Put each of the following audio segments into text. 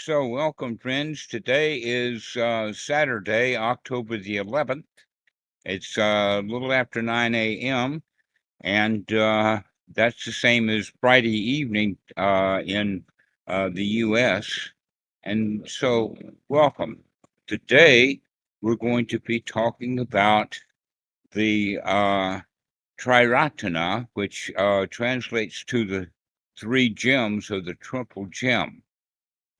So, welcome, friends. Today is Saturday, October the 11th. It's a little after 9 a.m., and that's the same as Friday evening in the U.S. And so, welcome. Today, we're going to be talking about the Triratana, which translates to the three gems of the triple gem.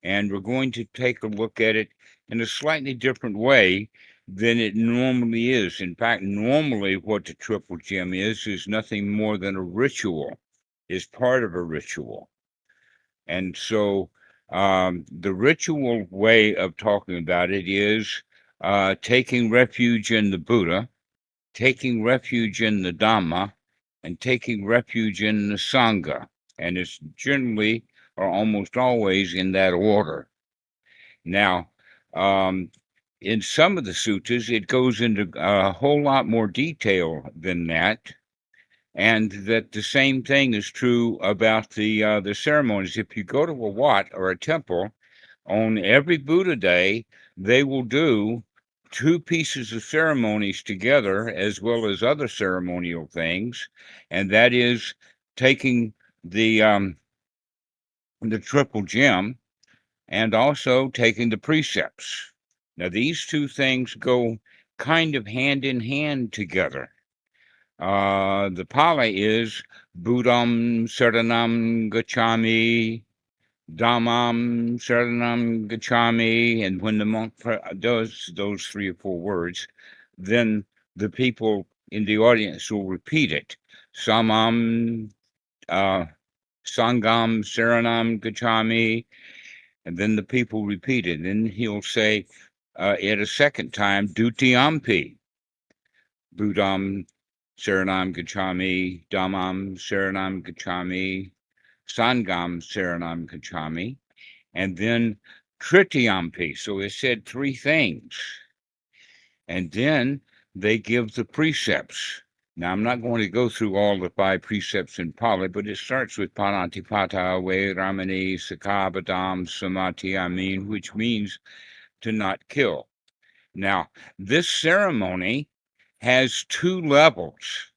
And we're going to take a look at it in a slightly different way than it normally is. In fact, normally what the triple gem is nothing more than a ritual, is part of a ritual. And so the ritual way of talking about it is taking refuge in the Buddha, taking refuge in the Dhamma, and taking refuge in the Sangha. And it's generally or almost always in that order. Now, um, in some of the suttas, it goes into a whole lot more detail than that, and that the same thing is true about the ceremonies. If you go to a wat or a temple on every Buddha day, they will do two pieces of ceremonies together, as well as other ceremonial things, and that is taking the triple gem and also taking the precepts. Now, these two things go kind of hand in hand together. The Pali is Buddham Saranam Gacchami, Dhammam Saranam Gacchami, and when the monk does those 3 or 4 words, then the people in the audience will repeat it. Samam, uh, Sangam Saranam Gacchami, and then the people repeat it. Then he'll say it a second time, Dutiyampi, Buddham Saranam Gacchami, Dhammam Saranam Gacchami, Sangam Saranam Gacchami, and then Tritiyampi. So it said three things. And then they give the precepts. Now, I'm not going to go through all the 5 precepts in Pali, but it starts with Panatipata, Vairamani, Sakabadam, Samatyamin, which means to not kill. Now, this ceremony has 2 levels.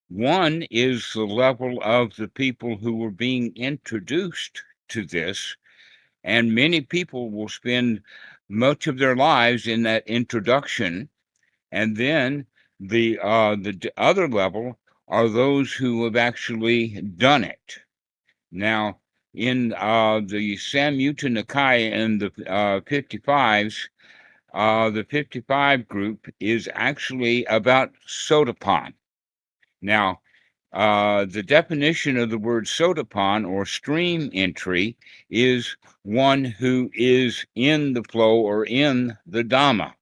One is the level of the people who were being introduced to this, and many people will spend much of their lives in that introduction. And then the other level are those who have actually done it. Now, in the Samyutta Nikaya and the 55s, the 55 group is actually about sotapan. Now, the definition of the word sotapan or stream entry is one who is in the flow or in the Dhamma.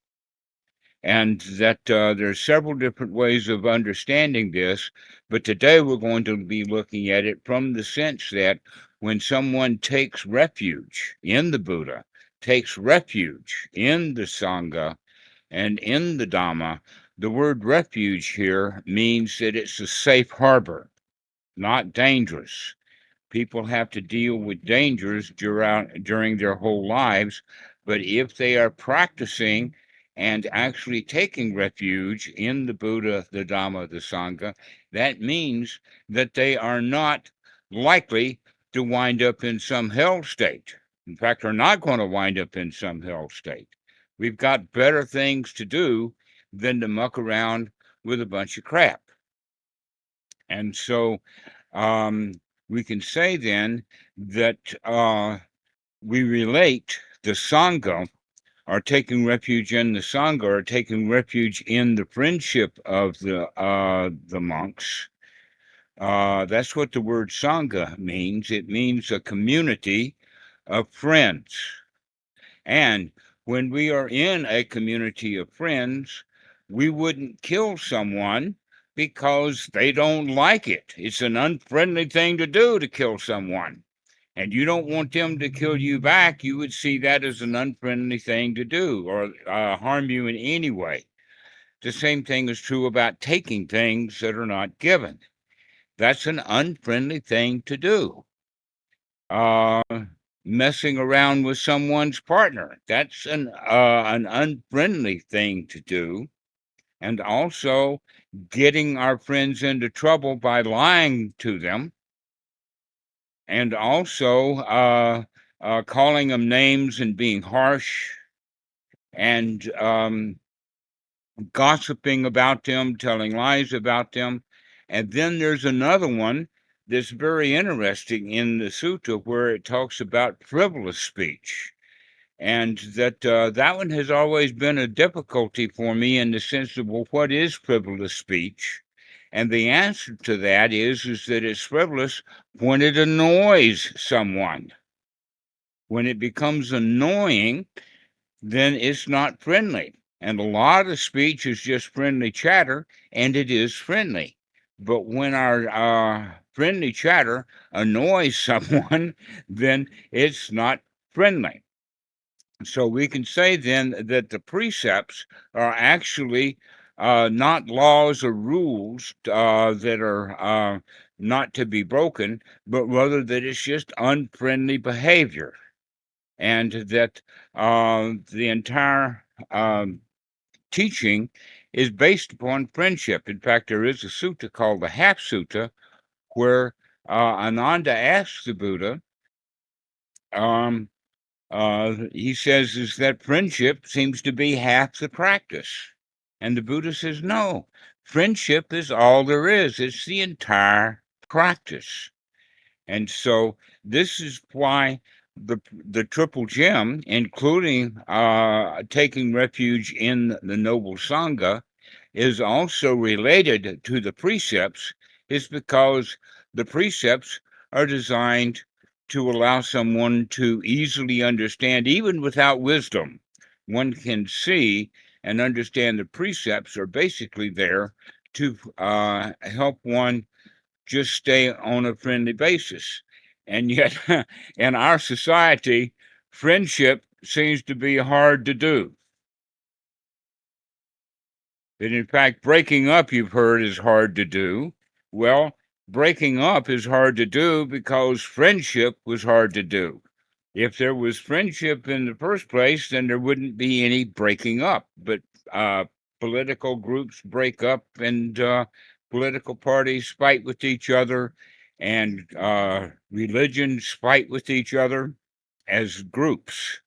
And that there's several different ways of understanding this, but today we're going to be looking at it from the sense that when someone takes refuge in the Buddha, takes refuge in the Sangha, and in the Dhamma, the word refuge here means that it's a safe harbor, not dangerous. People have to deal with dangers during their whole lives, but if they are practicing and actually taking refuge in the Buddha, the Dhamma, the Sangha, that means that they are not likely to wind up in some hell state. In fact, are not going to wind up in some hell state. We've got better things to do than to muck around with a bunch of crap. And so we can say then that we relate the Sangha, or taking refuge in the Sangha, or taking refuge in the friendship of the monks. That's what the word Sangha means. It means a community of friends. And when we are in a community of friends, we wouldn't kill someone because they don't like it. It's an unfriendly thing to do to kill someone. And you don't want them to kill you back. You would see that as an unfriendly thing to do or harm you in any way. The same thing is true about taking things that are not given. That's an unfriendly thing to do. Uh, messing around with someone's partner. That's an unfriendly thing to do. And also getting our friends into trouble by lying to them, and also calling them names and being harsh, and gossiping about them, telling lies about them. And then there's another one that's very interesting in the sutta where it talks about frivolous speech. And that one has always been a difficulty for me in the sense of, well, what is frivolous speech? And the answer to that is that it's frivolous when it annoys someone. When it becomes annoying, then it's not friendly. And a lot of speech is just friendly chatter, and it is friendly. But when our friendly chatter annoys someone, then it's not friendly. So we can say then that the precepts are actually not laws or rules that are not to be broken, but rather that it's just unfriendly behavior. And that the entire teaching is based upon friendship. In fact, there is a sutta called the Half Sutta where Ananda asks the Buddha, um, he says, is that friendship seems to be half the practice. And the Buddha says, no, friendship is all there is, it's the entire practice. And so this is why the triple gem, including taking refuge in the noble Sangha, is also related to the precepts, is because the precepts are designed to allow someone to easily understand, even without wisdom. One can see and understand the precepts are basically there to help one just stay on a friendly basis. And yet, in our society, friendship seems to be hard to do. And in fact, breaking up, you've heard, is hard to do. Well, breaking up is hard to do because friendship was hard to do. If there was friendship in the first place, then there wouldn't be any breaking up. But uh, political groups break up, and political parties fight with each other, and religions fight with each other as groups.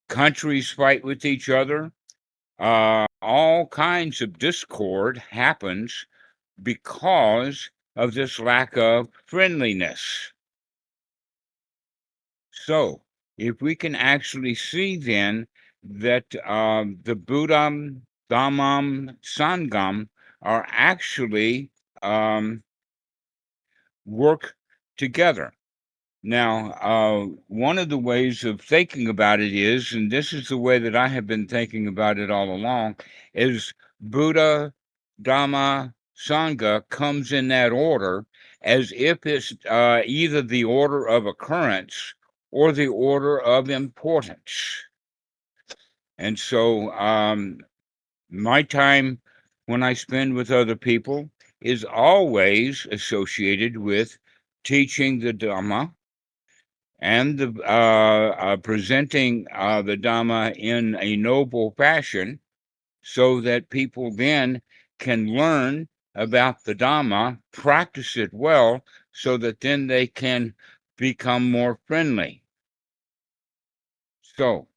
Countries fight with each other. All kinds of discord happens because of this lack of friendliness. So, if we can actually see then that the Buddham, Dhammam, Sangam are actually work together. Now, one of the ways of thinking about it is, and this is the way that I have been thinking about it all along, is Buddha, Dhamma, Sangha comes in that order as if it's either the order of occurrence or the order of importance. And so my time when I spend with other people is always associated with teaching the Dhamma and the presenting the Dhamma in a noble fashion so that people then can learn about the Dhamma, practice it well, so that then they can become more friendly. So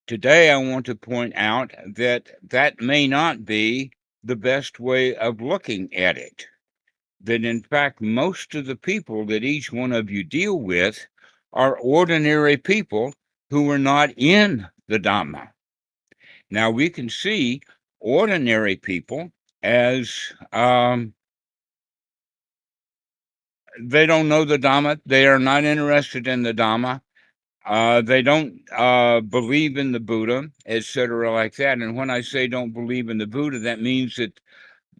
today I want to point out that that may not be the best way of looking at it. That in fact, most of the people that each one of you deal with are ordinary people who are not in the Dhamma. Now, we can see ordinary people as they don't know the Dhamma, they are not interested in the Dhamma, they don't believe in the Buddha, etc., like that. And when I say don't believe in the Buddha, that means that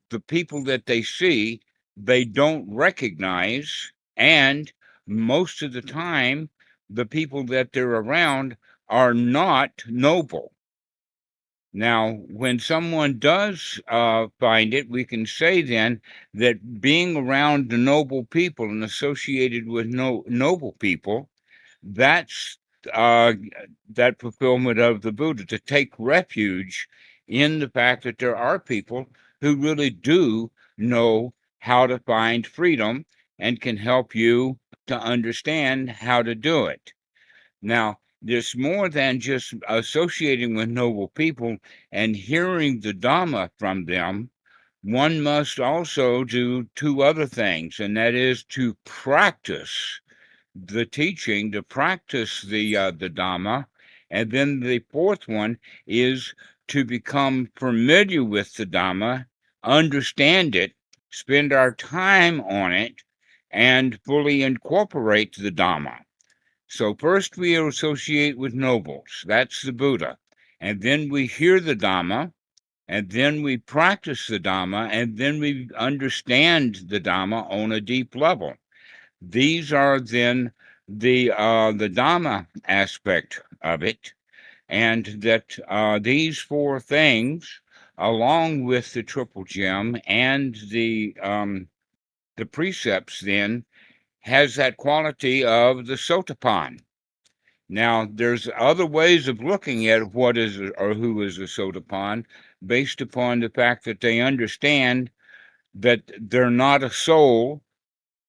the people that they see, they don't recognize. And most of the time, the people that they're around are not noble. Now, when someone does find it, we can say then that being around the noble people and associated with noble people, That's that fulfillment of the Buddha, to take refuge in the fact that there are people who really do know how to find freedom and can help you to understand how to do it. Now, there's more than just associating with noble people and hearing the Dhamma from them. One must also do two other things, and that is to practice the teaching, to practice the Dhamma, and then the fourth one is to become familiar with the Dhamma, understand it, spend our time on it, and fully incorporate the Dhamma. So first we associate with nobles, that's the Buddha, and then we hear the Dhamma, and then we practice the Dhamma, and then we understand the Dhamma on a deep level. These are then the Dhamma aspect of it, and that these four things, along with the triple gem and the precepts, then has that quality of the sotapan. Now, there's other ways of looking at what is or who is a sotapan, based upon the fact that they understand that they're not a soul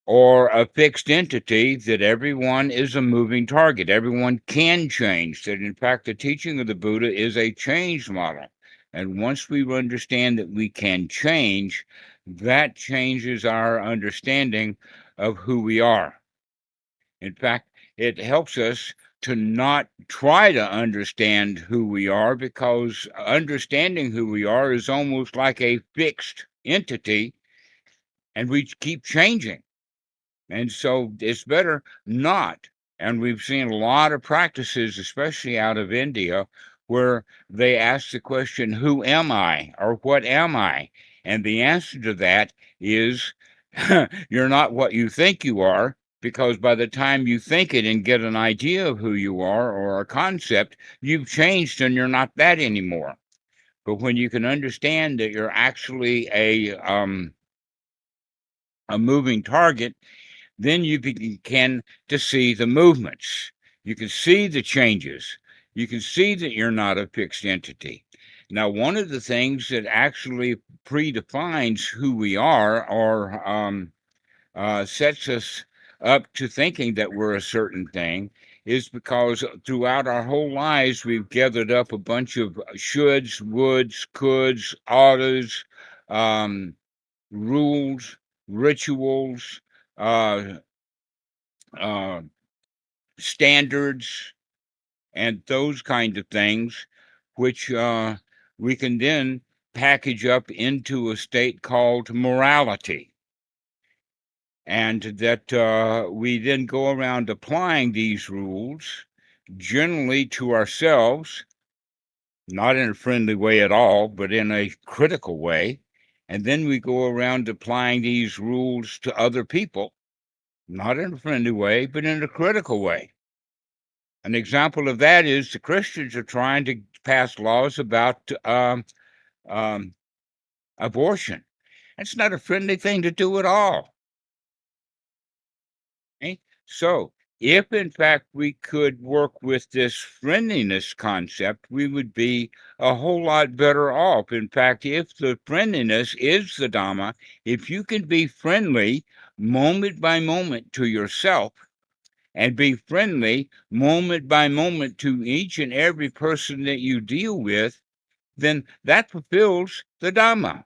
or a fixed entity, that everyone is a moving target. Everyone can change. That, in fact, the teaching of the Buddha is a change model. And once we understand that we can change, that changes our understanding of who we are. In fact, it helps us to not try to understand who we are, because understanding who we are is almost like a fixed entity, and we keep changing. And so it's better not. And we've seen a lot of practices, especially out of India, where they ask the question, who am I? Or what am I? And the answer to that is, you're not what you think you are, because by the time you think it and get an idea of who you are or a concept, you've changed and you're not that anymore. But when you can understand that you're actually a moving target, then you begin to see the movements. You can see the changes. You can see that you're not a fixed entity. Now, one of the things that actually predefines who we are, or sets us up to thinking that we're a certain thing, is because throughout our whole lives we've gathered up a bunch of shoulds, woulds, coulds, oughtas, um, rules, rituals, uh, uh, standards, and those kind of things, which we can then package up into a state called morality. And that we then go around applying these rules, generally to ourselves, not in a friendly way at all, but in a critical way. And then we go around applying these rules to other people, not in a friendly way, but in a critical way. An example of that is the Christians are trying to pass laws about um, abortion. That's not a friendly thing to do at all. Okay? So, if in fact we could work with this friendliness concept, we would be a whole lot better off. In fact, if the friendliness is the Dhamma, if you can be friendly moment by moment to yourself, and be friendly moment by moment to each and every person that you deal with, then that fulfills the Dhamma.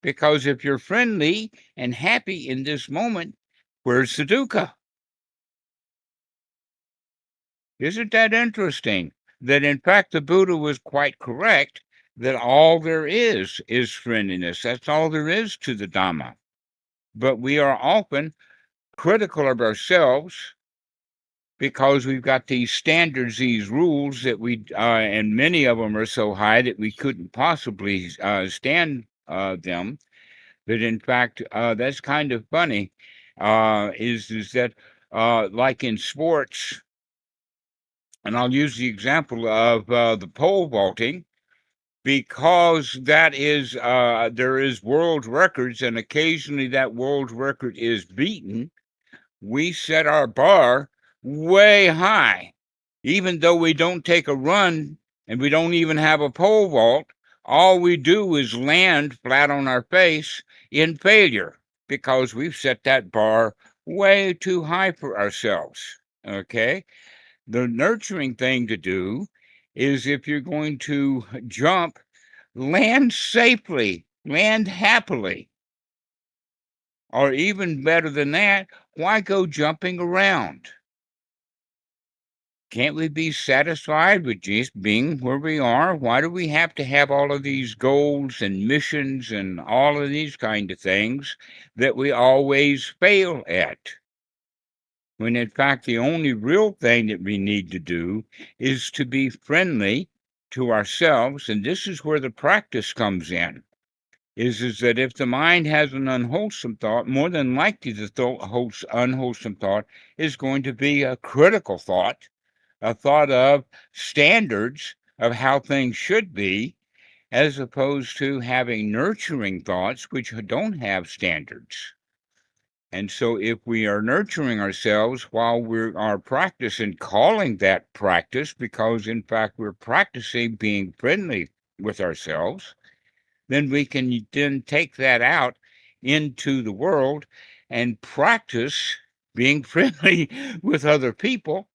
Because if you're friendly and happy in this moment, where's the dukkha? Isn't that interesting? That in fact the Buddha was quite correct that all there is friendliness. That's all there is to the Dhamma. But we are often critical of ourselves, because we've got these standards, these rules that and many of them are so high that we couldn't possibly stand them. That in fact, that's kind of funny. Is that like in sports? And I'll use the example of the pole vaulting, because that is there is world records, and occasionally that world record is beaten. We set our bar way high. Even though we don't take a run and we don't even have a pole vault, all we do is land flat on our face in failure because we've set that bar way too high for ourselves. Okay? The nurturing thing to do is if you're going to jump, land safely, land happily. Or even better than that, why go jumping around? Can't we be satisfied with just being where we are? Why do we have to have all of these goals and missions and all of these kind of things that we always fail at? When in fact, the only real thing that we need to do is to be friendly to ourselves. And this is where the practice comes in. Is that if the mind has an unwholesome thought, more than likely the unwholesome thought is going to be a critical thought, a thought of standards of how things should be, as opposed to having nurturing thoughts which don't have standards. And so if we are nurturing ourselves while we are practicing, calling that practice, because in fact we're practicing being friendly with ourselves, then we can then take that out into the world and practice being friendly with other people.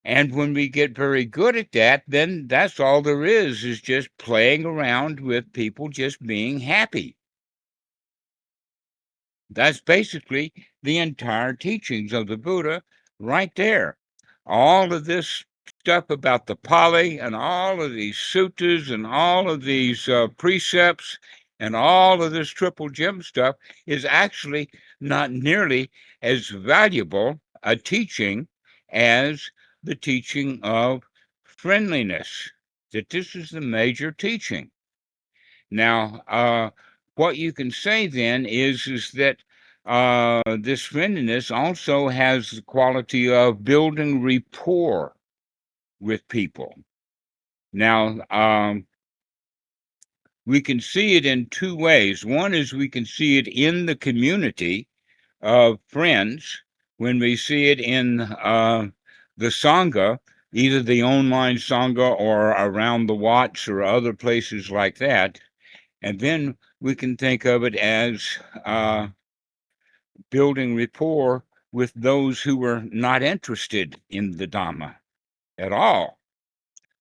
And when we get very good at that, then that's all there is just playing around with people just being happy. That's basically the entire teachings of the Buddha right there. All of this stuff about the Pali and all of these suttas and all of these precepts and all of this triple gem stuff is actually not nearly as valuable a teaching as the teaching of friendliness, that this is the major teaching. Now, what you can say then is that this friendliness also has the quality of building rapport with people. Now, we can see it in two ways. One is we can see it in the community of friends when we see it in the Sangha, either the online Sangha or around the Watts or other places like that. And then we can think of it as building rapport with those who are not interested in the Dhamma at all.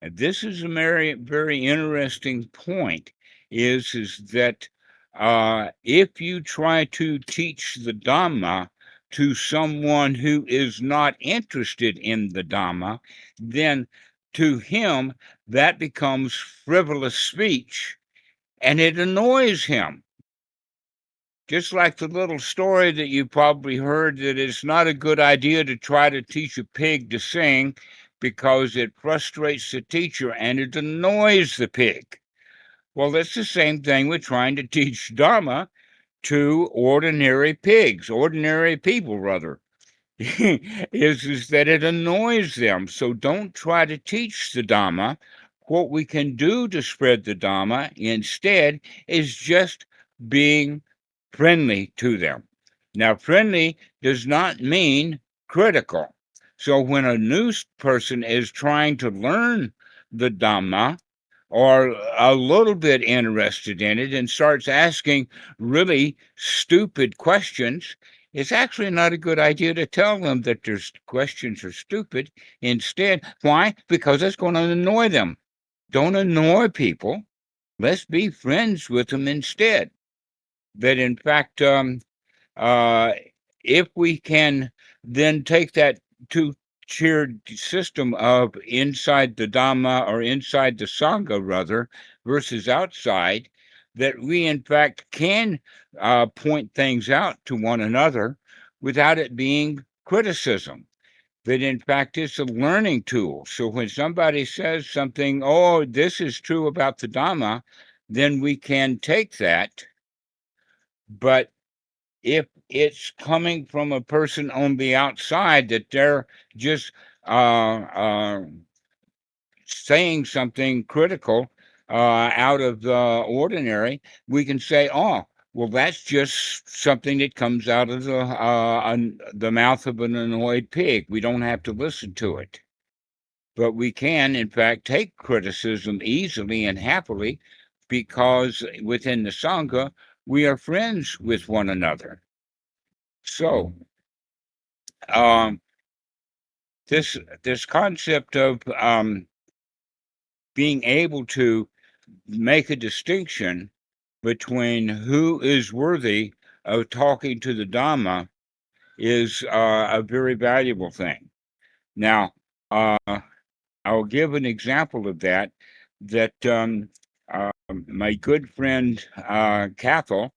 And this is a very, very interesting point, is that if you try to teach the Dhamma to someone who is not interested in the Dhamma, then to him that becomes frivolous speech and it annoys him. Just like the little story that you probably heard that it's not a good idea to try to teach a pig to sing because it frustrates the teacher and it annoys the pig. Well, that's the same thing with trying to teach Dharma to ordinary pigs, ordinary people, rather. is that it annoys them. So don't try to teach the Dhamma. What we can do to spread the Dhamma instead is just being friendly to them. Now, friendly does not mean critical. So when a new person is trying to learn the Dhamma or a little bit interested in it and starts asking really stupid questions, it's actually not a good idea to tell them that their questions are stupid. Instead, why? Because it's going to annoy them. Don't annoy people. Let's be friends with them instead. That in fact, uh, if we can then take that two-tiered system of inside the Dhamma or inside the Sangha, rather, versus outside, that we in fact can point things out to one another without it being criticism. That in fact it's a learning tool. So when somebody says something, oh, this is true about the Dhamma, then we can take that. But if it's coming from a person on the outside that they're just saying something critical out of the ordinary, we can say, oh, Well, that's just something that comes out of the mouth of an annoyed pig. We don't have to listen to it. But we can, in fact, take criticism easily and happily because within the Sangha, we are friends with one another. So, um, this concept of being able to make a distinction between who is worthy of talking to the Dhamma is a very valuable thing. Now, I'll give an example of that. That my good friend Cathal,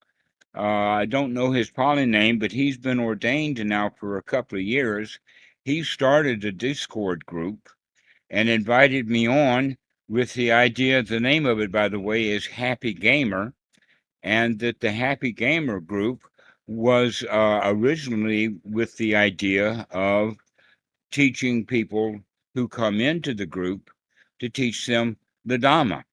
I don't know his Pali name, but he's been ordained now for a couple of years. He started a Discord group and invited me on with the idea. The name of it, by the way, is Happy Gamer, and that the Happy Gamer group was originally with the idea of teaching people who come into the group to teach them the Dhamma.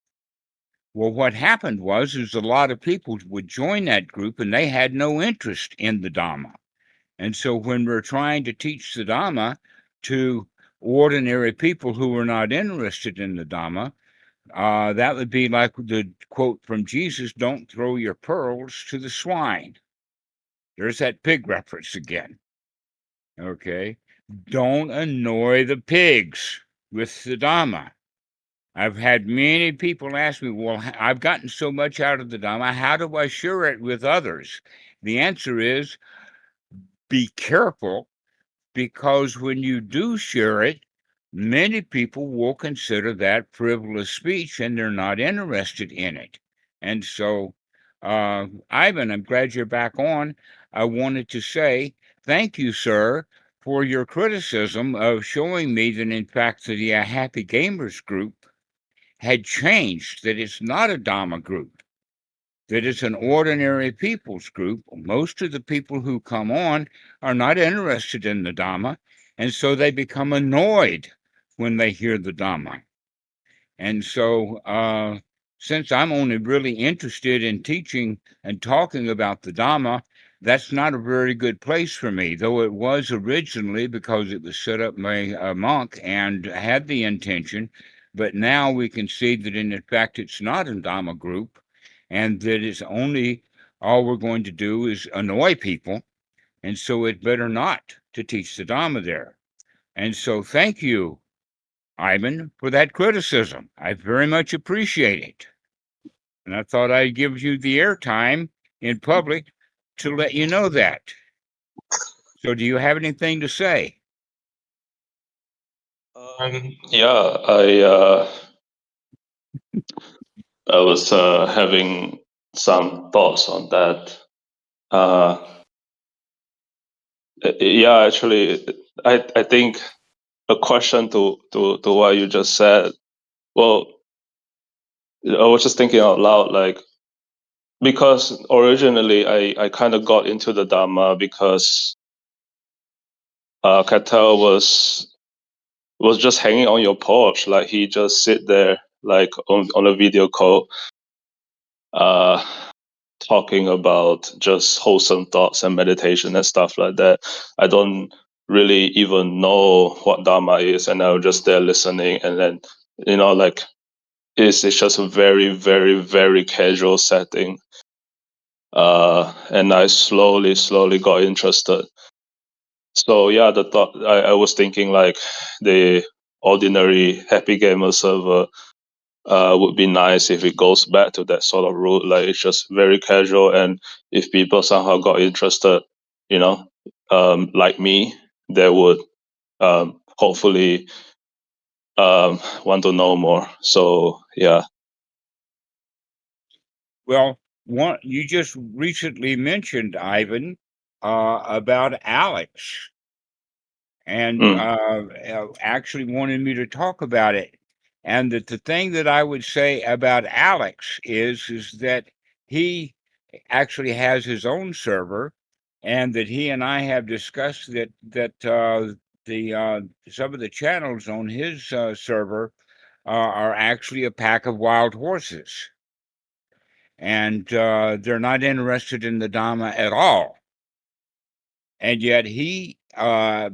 Well, what happened was a lot of people would join that group and they had no interest in the Dhamma. And so when we're trying to teach the Dhamma to ordinary people who are not interested in the Dhamma, that would be like the quote from Jesus, don't throw your pearls to the swine. There's that pig reference again. Okay. Don't annoy the pigs with the Dhamma. I've had many people ask me, well, I've gotten so much out of the Dhamma. How do I share it with others? The answer is be careful, because when you do share it, many people will consider that frivolous speech and they're not interested in it. And so, Ivan, I'm glad you're back on. I wanted to say thank you, sir, for your criticism of showing me that, in fact, the Happy Gamers group had changed, that it's not a Dhamma group, that it's an ordinary people's group. Most of the people who come on are not interested in the Dhamma, and so they become annoyed when they hear the Dhamma. And so, since I'm only really interested in teaching and talking about the Dhamma, that's not a very good place for me, though it was originally, because it was set up by a monk and had the intention. But now we can see that, in fact, it's not a Dhamma group, and that it's only all we're going to do is annoy people. And so it better not to teach the Dhamma there. And so thank you, Ivan, for that criticism. I very much appreciate it. And I thought I'd give you the airtime in public to let you know that. So, do you have anything to say? Yeah, I was having some thoughts on that. Yeah, actually, I think a question to what you just said. Well, I was just thinking out loud, like, because originally I kind of got into the Dhamma because Katel was just hanging on your porch, like he just sit there like on a video call, uh, talking about just wholesome thoughts and meditation and stuff like that. I don't really even know what Dharma is, and I was just there listening, and then like it's just a very, very, very casual setting. And I slowly got interested. So yeah, the thought I was thinking, like, the ordinary happy gamer server would be nice if it goes back to that sort of route. Like, it's just very casual, and if people somehow got interested, like me, they would hopefully want to know more. So yeah. Well, you just recently mentioned, Ivan, about Alex, and actually wanted me to talk about it. And that the thing that I would say about Alex is that he actually has his own server, and that he and I have discussed that the some of the channels on his server are actually a pack of wild horses. and they're not interested in the Dhamma at all. And yet he,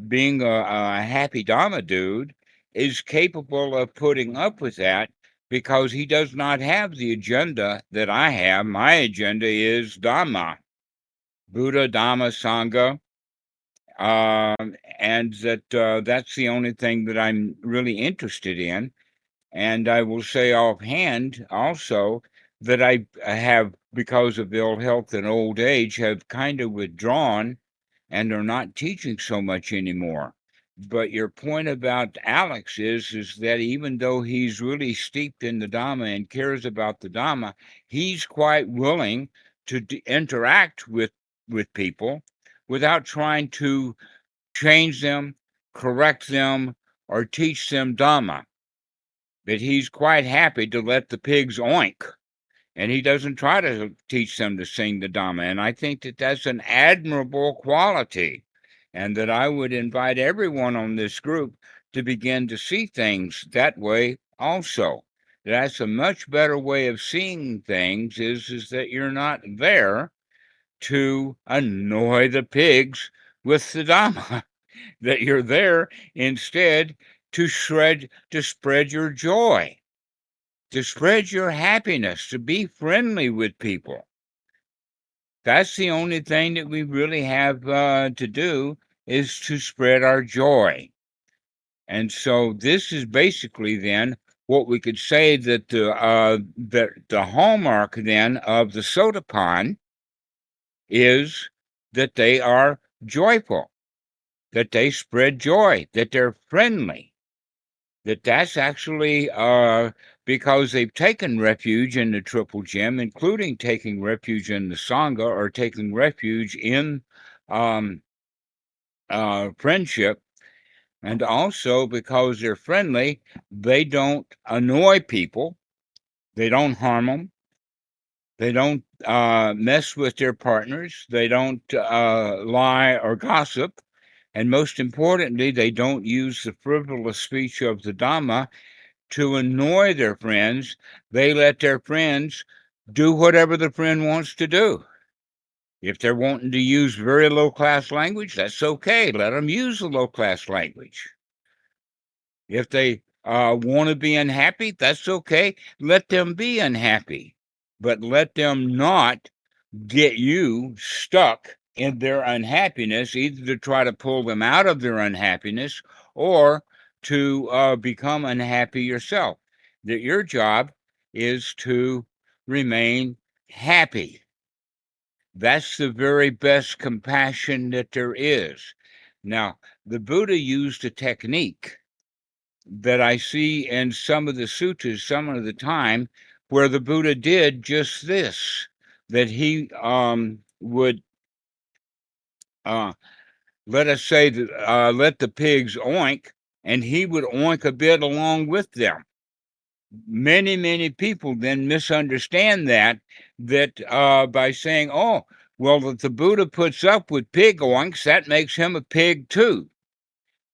being a happy Dhamma dude, is capable of putting up with that because he does not have the agenda that I have. My agenda is Dhamma, Buddha, Dhamma, Sangha, and that's the only thing that I'm really interested in. And I will say offhand also that I have, because of ill health and old age, have kind of withdrawn and are not teaching so much anymore. But your point about Alex is that even though he's really steeped in the Dhamma and cares about the Dhamma, he's quite willing to interact with people without trying to change them, correct them, or teach them Dhamma. That he's quite happy to let the pigs oink, and he doesn't try to teach them to sing the Dhamma. And I think that that's an admirable quality, and that I would invite everyone on this group to begin to see things that way also. That's a much better way of seeing things, is that you're not there to annoy the pigs with the Dhamma, that you're there instead to spread your joy, to spread your happiness, to be friendly with people. That's the only thing that we really have to do, is to spread our joy. And so this is basically then what we could say that the hallmark then of the Sotapan is that they are joyful, that they spread joy, that they're friendly. That's actually because they've taken refuge in the Triple Gem, including taking refuge in the Sangha, or taking refuge in um, friendship. And also because they're friendly, they don't annoy people, they don't harm them, they don't mess with their partners, they don't lie or gossip. And most importantly, they don't use the frivolous speech of the Dhamma to annoy their friends. They let their friends do whatever the friend wants to do. If they're wanting to use very low class language, that's okay. Let them use the low class language. If they want to be unhappy, that's okay. Let them be unhappy, but let them not get you stuck in their unhappiness, either to try to pull them out of their unhappiness or to become unhappy yourself. That your job is to remain happy. That's the very best compassion that there is. Now, the Buddha used a technique that I see in some of the suttas some of the time, where the Buddha did just this, that he would, let us say, that let the pigs oink, and he would oink a bit along with them. Many people then misunderstand that by saying, oh, well, if the Buddha puts up with pig oinks, that makes him a pig too.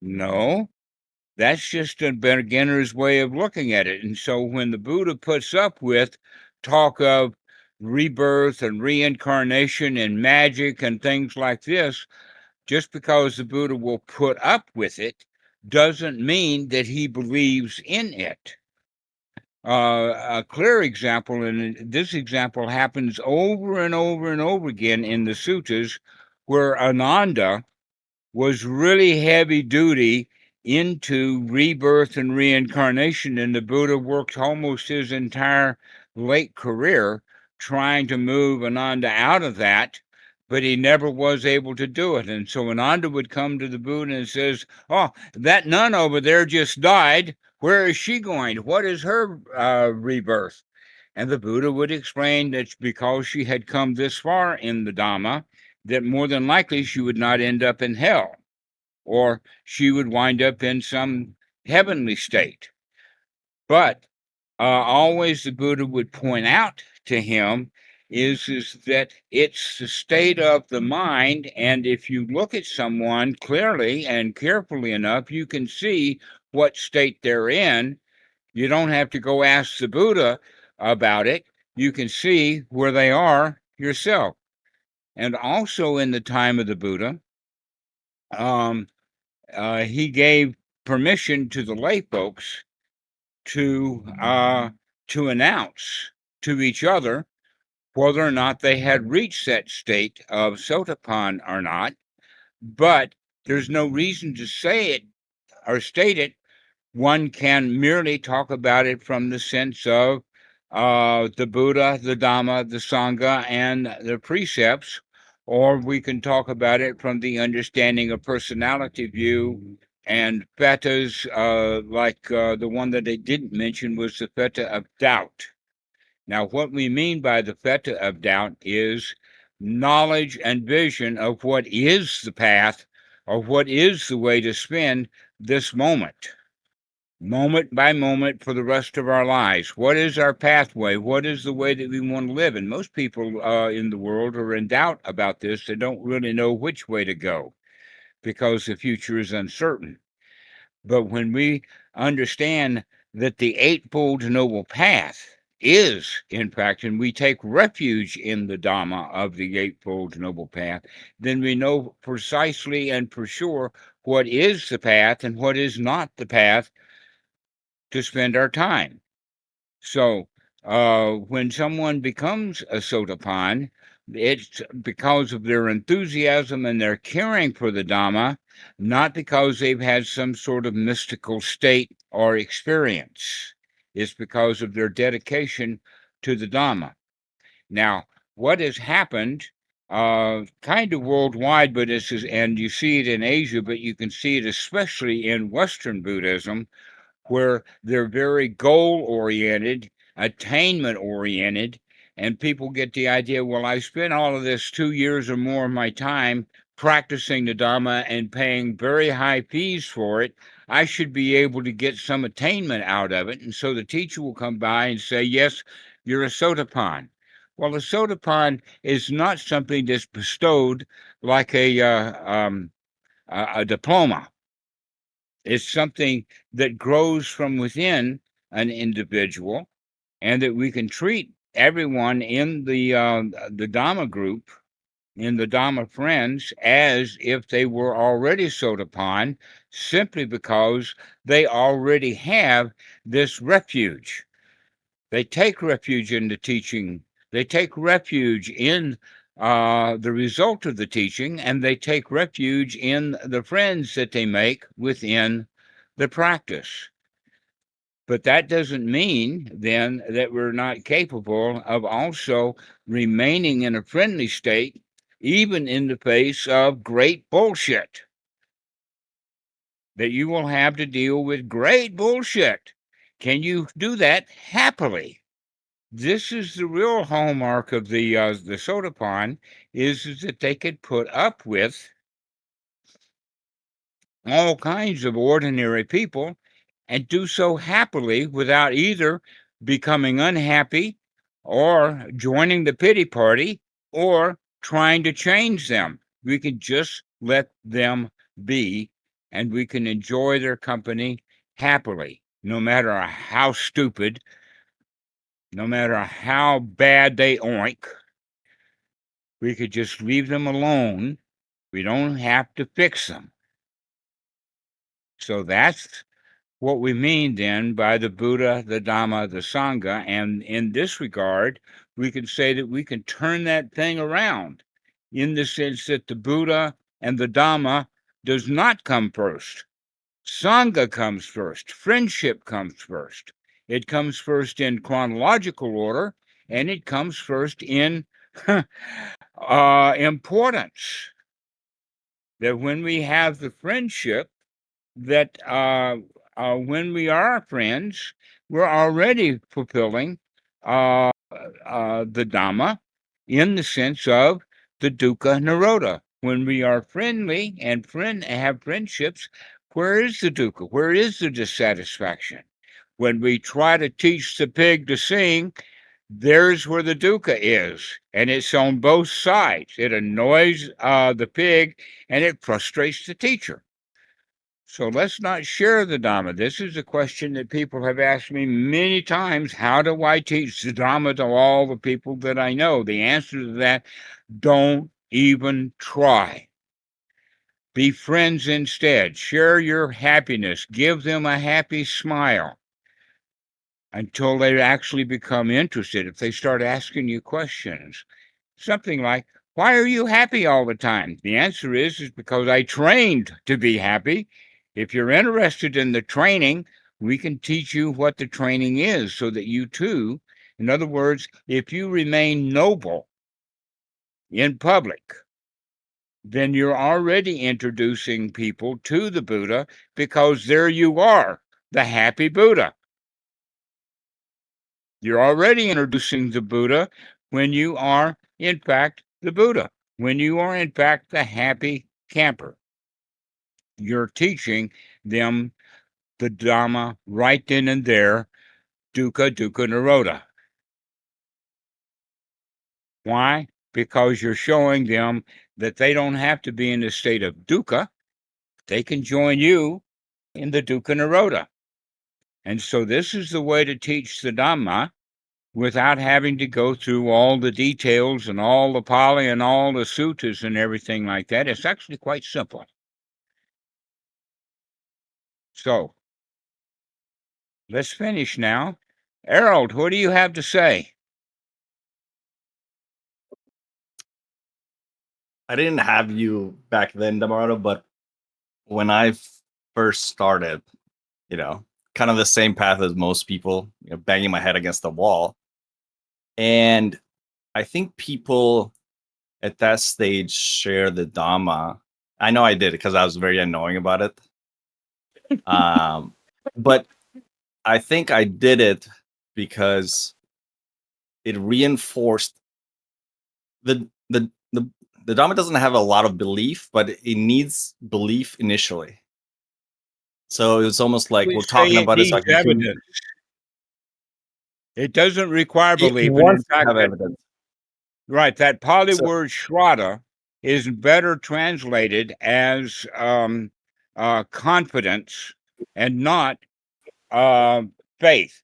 No, that's just a beginner's way of looking at it. And so when the Buddha puts up with talk of rebirth and reincarnation and magic and things like this, just because the Buddha will put up with it doesn't mean that he believes in it. A clear example, and this example happens over and over and over again in the suttas, where Ananda was really heavy duty into rebirth and reincarnation, and the Buddha worked almost his entire late career trying to move Ananda out of that, but he never was able to do it. And so Ananda would come to the Buddha and says, oh, that nun over there just died. Where is she going? What is her rebirth? And the Buddha would explain that because she had come this far in the Dhamma, that more than likely she would not end up in hell, or she would wind up in some heavenly state. But always the Buddha would point out to him is that it's the state of the mind, and if you look at someone clearly and carefully enough, you can see what state they're in. You don't have to go ask the Buddha about it. you can see where they are yourself. And also in the time of the Buddha, um, he gave permission to the lay folks to announce to each other whether or not they had reached that state of sotapan or not. But there's no reason to say it or state it. One can merely talk about it from the sense of the Buddha, the Dhamma, the Sangha, and the precepts, or we can talk about it from the understanding of personality view and fetters, like the one that they didn't mention was the feta of doubt. Now, what we mean by the feta of doubt is knowledge and vision of what is the path or what is the way to spend this moment by moment for the rest of our lives. What is our pathway? What is the way that we want to live? And most people in the world are in doubt about this. They don't really know which way to go because the future is uncertain. But when we understand that the Eightfold Noble Path is, in fact, and we take refuge in the Dhamma of the Eightfold Noble Path, then we know precisely and for sure what is the path and what is not the path to spend our time. So when someone becomes a Sotapan, it's because of their enthusiasm and their caring for the Dhamma, not because they've had some sort of mystical state or experience. It's because of their dedication to the Dhamma. Now, what has happened kind of worldwide, but this is, and you see it in Asia, but you can see it especially in Western Buddhism, where they're very goal oriented, attainment oriented, and people get the idea, well, I spent all of this 2 years or more of my time practicing the Dhamma and paying very high fees for it. I should be able to get some attainment out of it. And so the teacher will come by and say, yes, you're a Sotapan. Well, a Sotapan is not something that's bestowed like a diploma. It's something that grows from within an individual, and that we can treat everyone in the Dhamma group, in the Dhamma friends, as if they were already Sotapan, simply because they already have this refuge. They take refuge in the teaching. They take refuge in the result of the teaching, and they take refuge in the friends that they make within the practice. But that doesn't mean then that we're not capable of also remaining in a friendly state, even in the face of great bullshit. That you will have to deal with great bullshit. Can you do that happily? This is the real hallmark of the Sotapan, is that they could put up with all kinds of ordinary people and do so happily without either becoming unhappy or joining the pity party or trying to change them. We can just let them be, and we can enjoy their company happily, no matter how stupid, no matter how bad they oink. We could just leave them alone. We don't have to fix them. So that's what we mean then by the Buddha, the Dhamma, the Sangha. And in this regard, we can say that we can turn that thing around in the sense that the Buddha and the Dhamma does not come first. Sangha comes first. Friendship comes first. It comes first in chronological order, and it comes first in importance. That when we have the friendship, that when we are friends, we're already fulfilling the Dhamma in the sense of the dukkha nirodha. When we are friendly and have friendships, where is the dukkha? Where is the dissatisfaction? When we try to teach the pig to sing, there's where the dukkha is, and it's on both sides. It annoys the pig, and it frustrates the teacher. So let's not share the Dhamma. This is a question that people have asked me many times. How do I teach the Dhamma to all the people that I know? The answer to that, don't even try. Be friends instead. Share your happiness. Give them a happy smile until they actually become interested. If they start asking you questions, something like, why are you happy all the time? The answer is because I trained to be happy. If you're interested in the training, we can teach you what the training is so that you too, in other words, if you remain noble in public, then you're already introducing people to the Buddha, because there you are, the happy Buddha. You're already introducing the Buddha when you are, in fact, the Buddha, when you are, in fact, the happy camper. You're teaching them the Dhamma right then and there, dukkha, dukkha, nirodha. Why? Because you're showing them that they don't have to be in the state of dukkha. They can join you in the dukkha nirodha. And so this is the way to teach the Dhamma without having to go through all the details and all the Pali and all the suttas and everything like that. It's actually quite simple. So let's finish now. Harold, what do you have to say? I didn't have you back then, Dhammarato, but when I first started, kind of the same path as most people, banging my head against the wall. And I think people at that stage share the Dhamma. I know I did because I was very annoying about it. But I think I did it because it reinforced the Dhamma doesn't have a lot of belief, but it needs belief initially. So it's almost like We we're say talking it about it's needs like evidence. It doesn't require it belief. And in wants to fact, have evidence. right, that Pali So word shraddha is better translated as confidence and not faith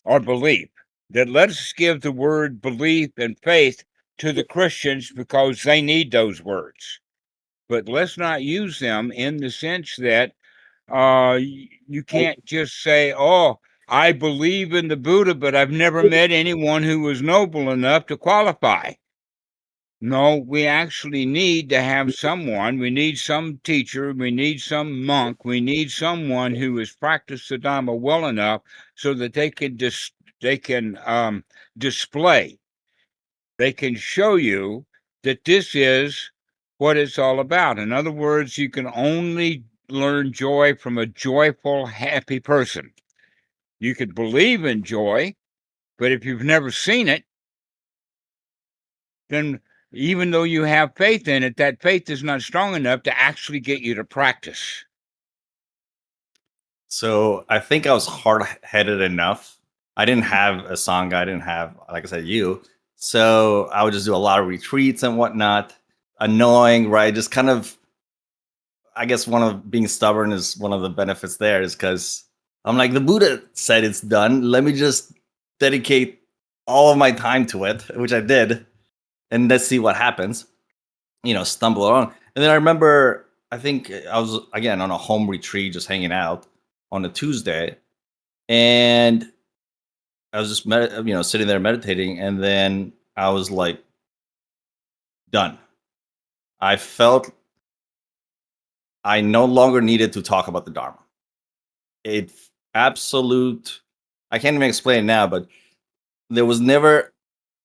or belief. That let us give the word belief and faith to the Christians because they need those words. But let's not use them in the sense that you can't just say, oh, I believe in the Buddha, but I've never met anyone who was noble enough to qualify. No, we actually need to have someone. We need some teacher. We need some monk. We need someone who has practiced the Dhamma well enough so that they can display. They can show you that this is what it's all about. In other words, you can only learn joy from a joyful, happy person. You could believe in joy, but if you've never seen it, then even though you have faith in it, that faith is not strong enough to actually get you to practice. So I think I was hard-headed enough. I didn't have a Sangha. I didn't have, like I said, you. So I would just do a lot of retreats and whatnot. Annoying, right? Just kind of, I guess one of being stubborn is one of the benefits there is because I'm like, the Buddha said it's done. Let me just dedicate all of my time to it, which I did. And let's see what happens. Stumble along. And then I remember, I think I was, again, on a home retreat, just hanging out on a Tuesday. And I was just, sitting there meditating. And then I was like, done. I felt I no longer needed to talk about the Dharma. It absolute, I can't even explain it now, but there was never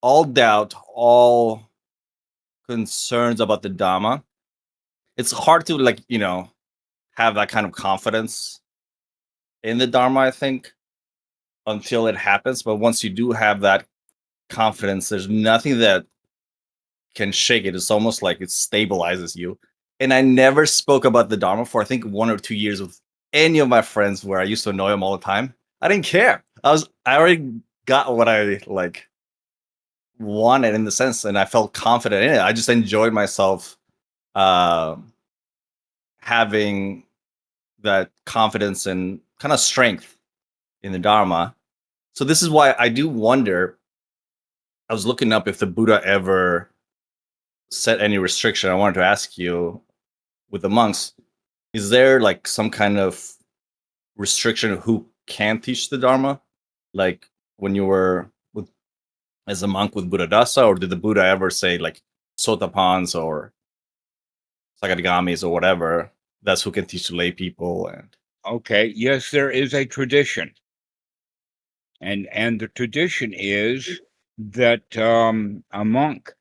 all doubt, all concerns about the Dhamma. It's hard to have that kind of confidence in the Dharma, I think, until it happens. But once you do have that confidence, there's nothing that can shake it. It's almost like it stabilizes you. And I never spoke about the Dharma for I think 1 or 2 years with any of my friends where I used to annoy them all the time. I didn't care. I already got what I wanted in the sense, and I felt confident in it. I just enjoyed myself having that confidence and kind of strength in the Dharma. So this is why I do wonder. I was looking up if the Buddha ever set any restriction. I wanted to ask you, with the monks, is there like some kind of restriction of who can teach the Dharma? Like when you were as a monk with Buddhadasa, or did the Buddha ever say like Sotapans or Sakadagamis or whatever, that's who can teach the lay people? And Okay, yes, there is a tradition. And the tradition is that a monk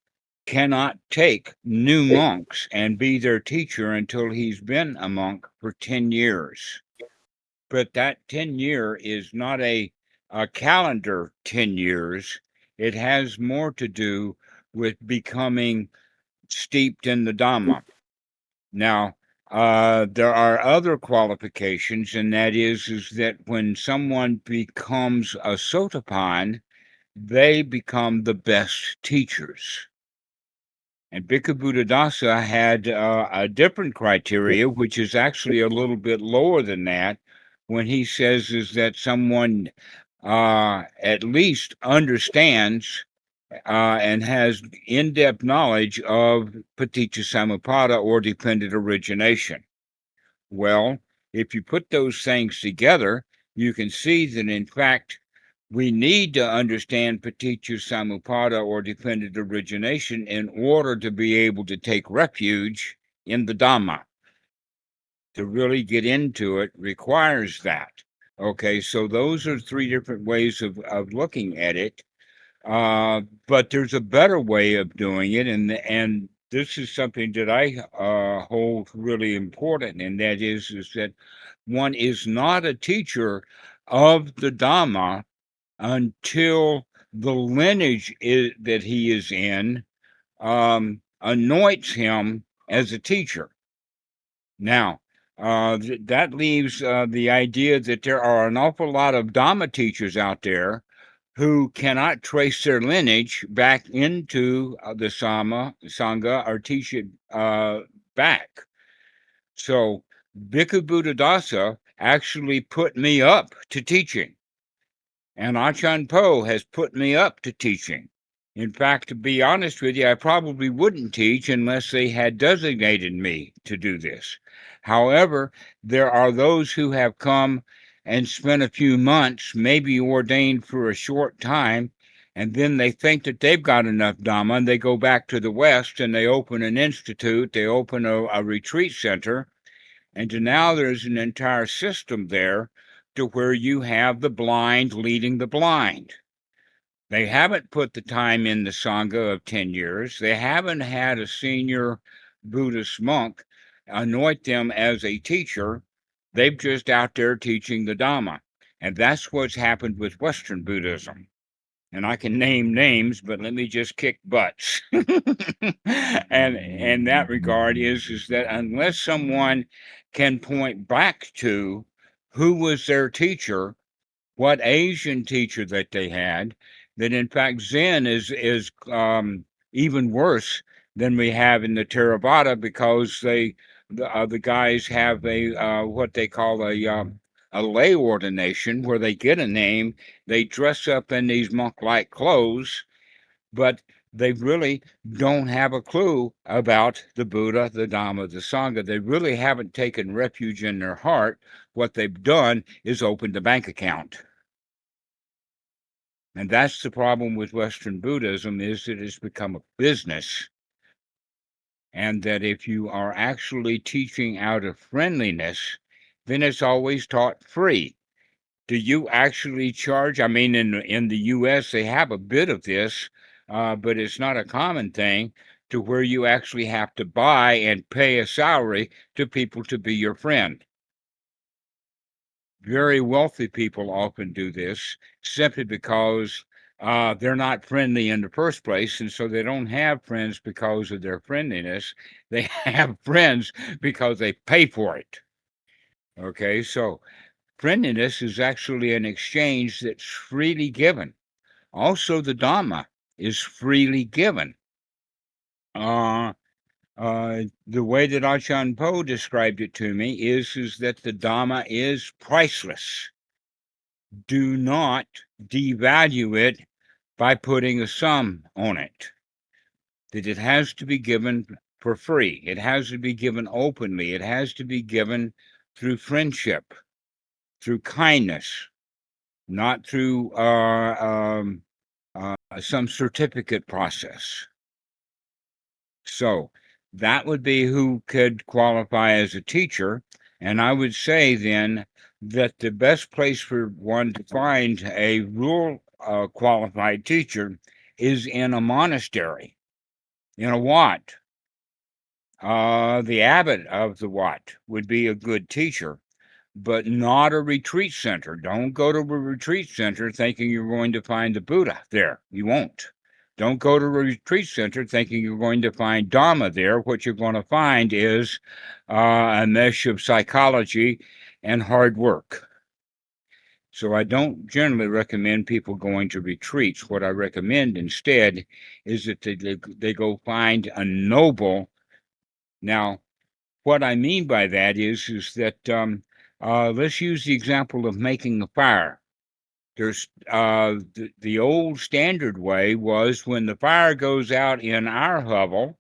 cannot take new monks and be their teacher until he's been a monk for 10 years. But that 10-year is not a calendar 10 years. It has more to do with becoming steeped in the Dhamma. Now, there are other qualifications, and that is that when someone becomes a Sotapan, they become the best teachers. And Bhikkhu Buddhadasa had a different criteria, which is actually a little bit lower than that, when he says is that someone at least understands and has in-depth knowledge of paticca samuppada or dependent origination. Well, if you put those things together, you can see that in fact we need to understand paticca samuppada or dependent origination in order to be able to take refuge in the Dhamma. To really get into it requires that. Okay, so those are three different ways of looking at it. But there's a better way of doing it, and this is something that I hold really important, and that is that one is not a teacher of the Dhamma until the lineage that he is in anoints him as a teacher. Now, that leaves the idea that there are an awful lot of Dhamma teachers out there who cannot trace their lineage back into the Sangha or teach it back. So Bhikkhu Buddhadasa actually put me up to teaching, and Achan Po has put me up to teaching. In fact, to be honest with you, I probably wouldn't teach unless they had designated me to do this. However, there are those who have come and spent a few months, maybe ordained for a short time, and then they think that they've got enough Dhamma, and they go back to the West and they open an institute, they open a retreat center, and now there's an entire system there to where you have the blind leading the blind. They haven't put the time in the Sangha of 10 years. They haven't had a senior Buddhist monk anoint them as a teacher. They've just out there teaching the Dhamma. And that's what's happened with Western Buddhism. And I can name names, but let me just kick butts. And that regard is that unless someone can point back to who was their teacher, what Asian teacher that they had, that in fact Zen is even worse than we have in the Theravada, because the guys have a what they call a lay ordination where they get a name, they dress up in these monk-like clothes, but they really don't have a clue about the Buddha, the Dhamma, the Sangha. They really haven't taken refuge in their heart. What they've done is opened a bank account. And that's the problem with Western Buddhism, is that it's become a business. And that if you are actually teaching out of friendliness, then it's always taught free. Do you actually charge? I mean, in the U.S., they have a bit of this, but it's not a common thing to where you actually have to buy and pay a salary to people to be your friend. Very wealthy people often do this simply because they're not friendly in the first place, and so they don't have friends because of their friendliness. They have friends because they pay for it. Okay, so friendliness is actually an exchange that's freely given. Also, the Dhamma is freely given. The way that Achan Po described it to me is that the Dhamma is priceless. Do not devalue it by putting a sum on it. That it has to be given for free. It has to be given openly. It has to be given through friendship, through kindness, not through some certificate process. So that would be who could qualify as a teacher. And I would say then that the best place for one to find a rural qualified teacher is in a monastery, in a wat. The abbot of the wat would be a good teacher, but not a retreat center. Don't go to a retreat center thinking you're going to find the Buddha there. You won't. Don't go to a retreat center thinking you're going to find Dhamma there. What you're going to find is a mesh of psychology and hard work. So I don't generally recommend people going to retreats. What I recommend instead is that they go find a noble. Now, what I mean by that is that let's use the example of making a fire. There's the old standard way was when the fire goes out in our hovel,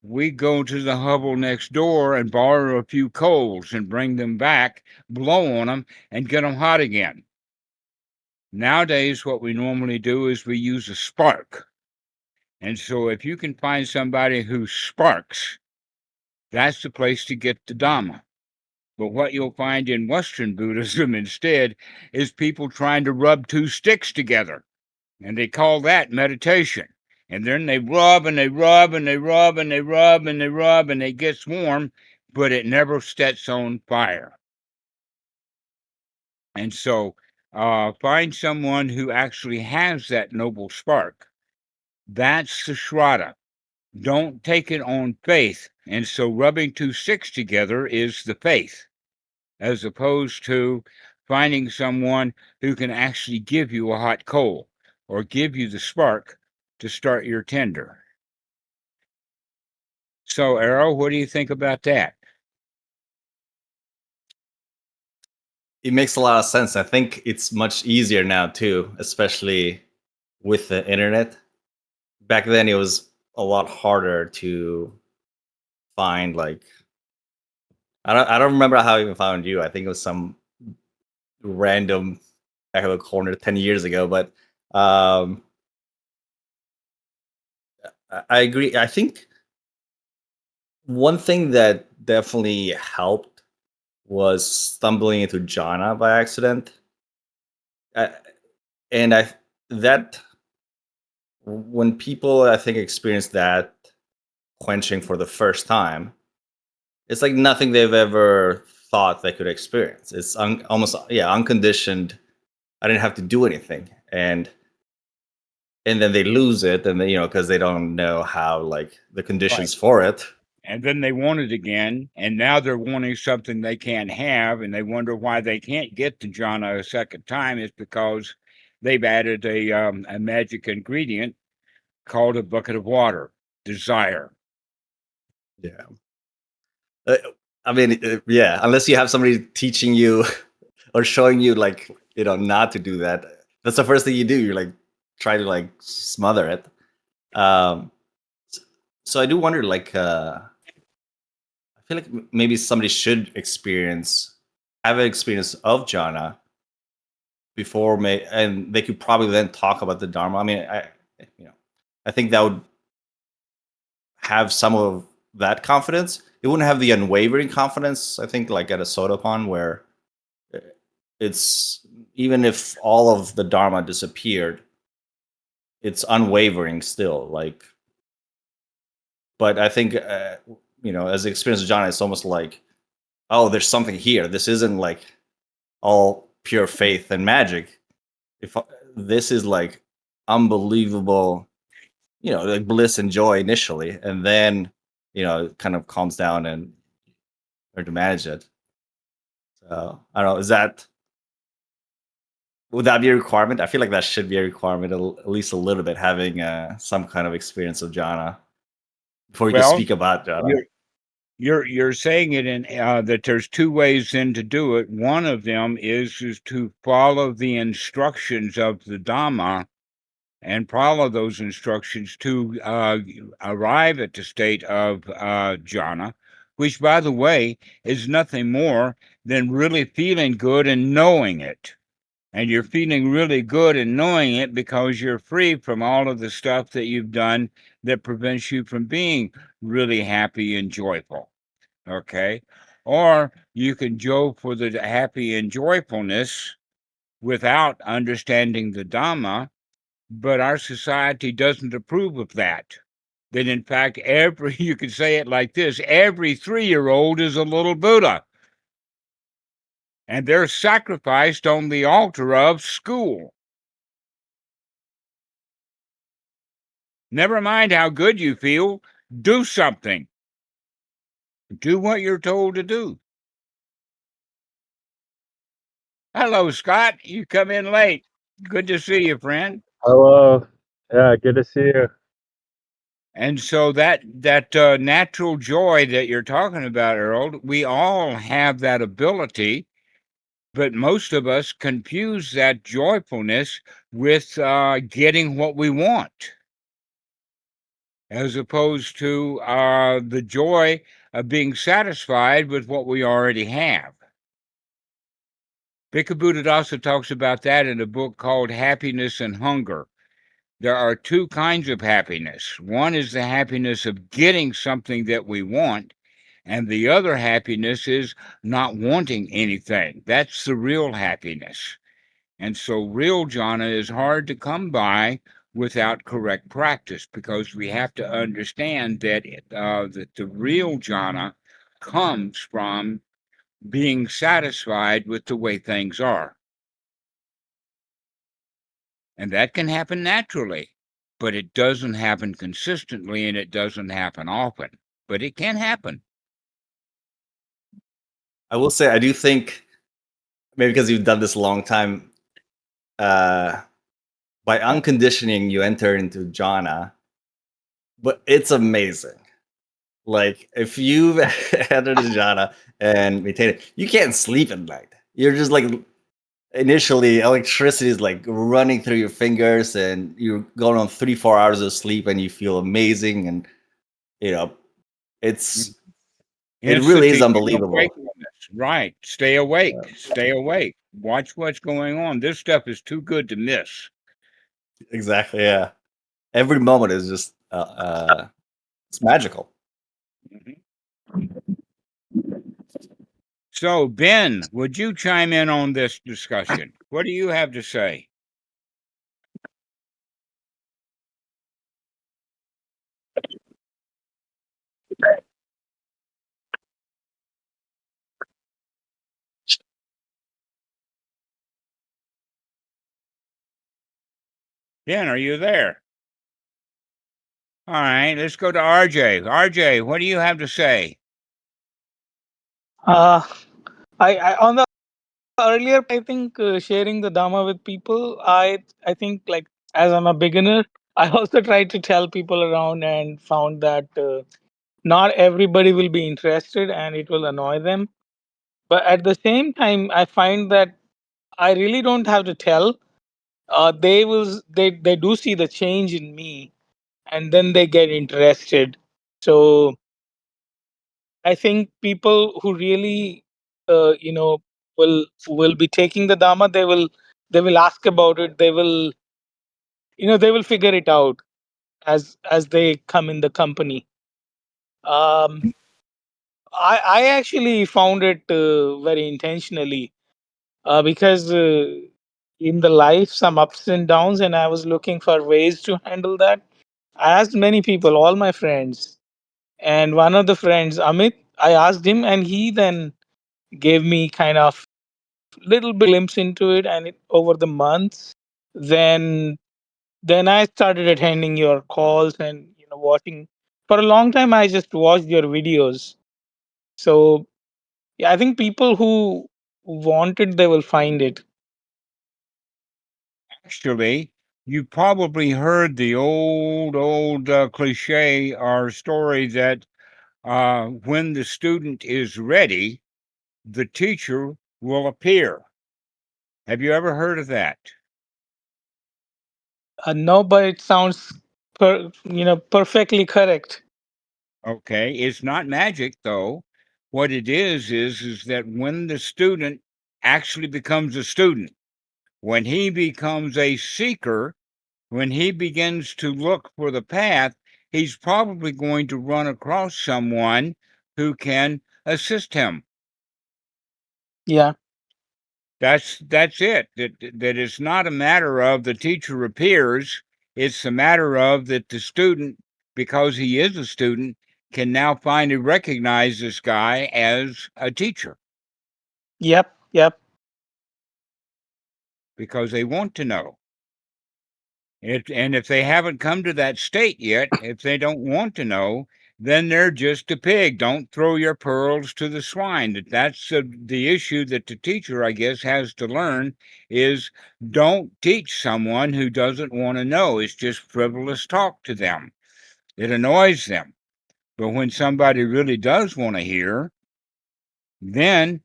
we go to the hovel next door and borrow a few coals and bring them back, blow on them, and get them hot again. Nowadays, what we normally do is we use a spark. And so if you can find somebody who sparks, that's the place to get the Dhamma. But what you'll find in Western Buddhism instead is people trying to rub two sticks together. And they call that meditation. And then they rub and they rub and they rub and they rub and they rub and it gets warm, but it never sets on fire. And so find someone who actually has that noble spark. That's the Shraddha. Don't take it on faith. And so rubbing two sticks together is the faith, as opposed to finding someone who can actually give you a hot coal or give you the spark to start your tinder. So, Arrow, what do you think about that? It makes a lot of sense. I think it's much easier now too, especially with the internet. Back then, it was a lot harder to find. Like, I don't remember how I even found you. I think it was some random back of the corner 10 years ago. But I agree. I think one thing that definitely helped was stumbling into jhana by accident. And that when people I think experience that quenching for the first time, it's like nothing they've ever thought they could experience. It's almost unconditioned. I didn't have to do anything, and then they lose it, and because they don't know how like the conditions for it. And then they want it again, and now they're wanting something they can't have, and they wonder why they can't get to jhana a second time. Is because they've added a magic ingredient called a bucket of water, desire. Yeah. I mean, yeah, unless you have somebody teaching you or showing you like, not to do that. That's the first thing you do. You're like, try to like smother it. So I do wonder, like, I feel like maybe somebody should have an experience of jhana before and they could probably then talk about the Dharma. I mean, I think that would have some of that confidence. It wouldn't have the unwavering confidence, I think, like at a Sotapan, where it's even if all of the Dharma disappeared, it's unwavering still. Like, but I think as the experience of jhana, it's almost like, oh, there's something here. This isn't like all pure faith and magic. If this is like unbelievable, like bliss and joy initially, and then it kind of calms down and learn to manage it. So I don't know. Would that be a requirement? I feel like that should be a requirement, at least a little bit, having some kind of experience of jhana before you can Well, speak about jhana. you're saying it in that there's two ways then to do it. One of them is to follow the instructions of the Dhamma and follow those instructions to arrive at the state of jhana, which, by the way, is nothing more than really feeling good and knowing it. And you're feeling really good and knowing it because you're free from all of the stuff that you've done that prevents you from being really happy and joyful. Okay? Or you can go for the happy and joyfulness without understanding the Dhamma, but our society doesn't approve of that. That in fact, you could say it like this, every 3-year-old is a little Buddha. And they're sacrificed on the altar of school. Never mind how good you feel, do something. Do what you're told to do. Hello, Scott. You come in late. Good to see you, friend. Hello. Yeah, good to see you. And so that natural joy that you're talking about, Earl, we all have that ability, but most of us confuse that joyfulness with getting what we want, as opposed to the joy of being satisfied with what we already have. Bhikkhu Buddhadasa talks about that in a book called Happiness and Hunger. There are two kinds of happiness. One is the happiness of getting something that we want, and the other happiness is not wanting anything. That's the real happiness. And so real jhana is hard to come by without correct practice, because we have to understand that that the real jhana comes from being satisfied with the way things are. And that can happen naturally, but it doesn't happen consistently and it doesn't happen often, but it can happen. I will say, I do think, maybe because you've done this a long time, by unconditioning, you enter into jhana, but it's amazing. Like, if you've entered into jhana and maintained it, you can't sleep at night. You're just like, initially, electricity is like running through your fingers, and you're going on 3-4 hours of sleep, and you feel amazing. And, you know, it really is Instituting unbelievable. wakefulness, right? Stay awake, stay awake. Watch what's going on. This stuff is too good to miss. Exactly. Yeah. Every moment is just, it's magical. So, Ben, would you chime in on this discussion? What do you have to say? Ben, are you there? All right, let's go to RJ. RJ, what do you have to say? I on the earlier, I think sharing the Dhamma with people, I think, like, as I'm a beginner, I also tried to tell people around and found that not everybody will be interested and it will annoy them. But at the same time, I find that I really don't have to tell. They do see the change in me, and then they get interested. So I think people who really, will be taking the Dhamma. They will ask about it. They will figure it out as they come in the company. Um, I actually found it very intentionally, because in the life some ups and downs, and I was looking for ways to handle that. I asked many people, all my friends, and one of the friends, Amit, I asked him, and he then gave me kind of little bit glimpse into it, and over the months, then I started attending your calls and watching. For a long time, I just watched your videos. So yeah, I think people who want it, they will find it. Actually, You probably heard the old cliche or story that when the student is ready, the teacher will appear. Have you ever heard of that? No, but it sounds perfectly correct. Okay, it's not magic though. What it is that when the student actually becomes a student, when he becomes a seeker, when he begins to look for the path, he's probably going to run across someone who can assist him. Yeah. That's it. That it's not a matter of the teacher appears. It's a matter of that the student, because he is a student, can now finally recognize this guy as a teacher Yep. because they want to know. And if they haven't come to that state yet, if they don't want to know, then they're just a pig. Don't throw your pearls to the swine. That's the issue that the teacher, I guess, has to learn is don't teach someone who doesn't want to know. It's just frivolous talk to them. It annoys them. But when somebody really does want to hear, then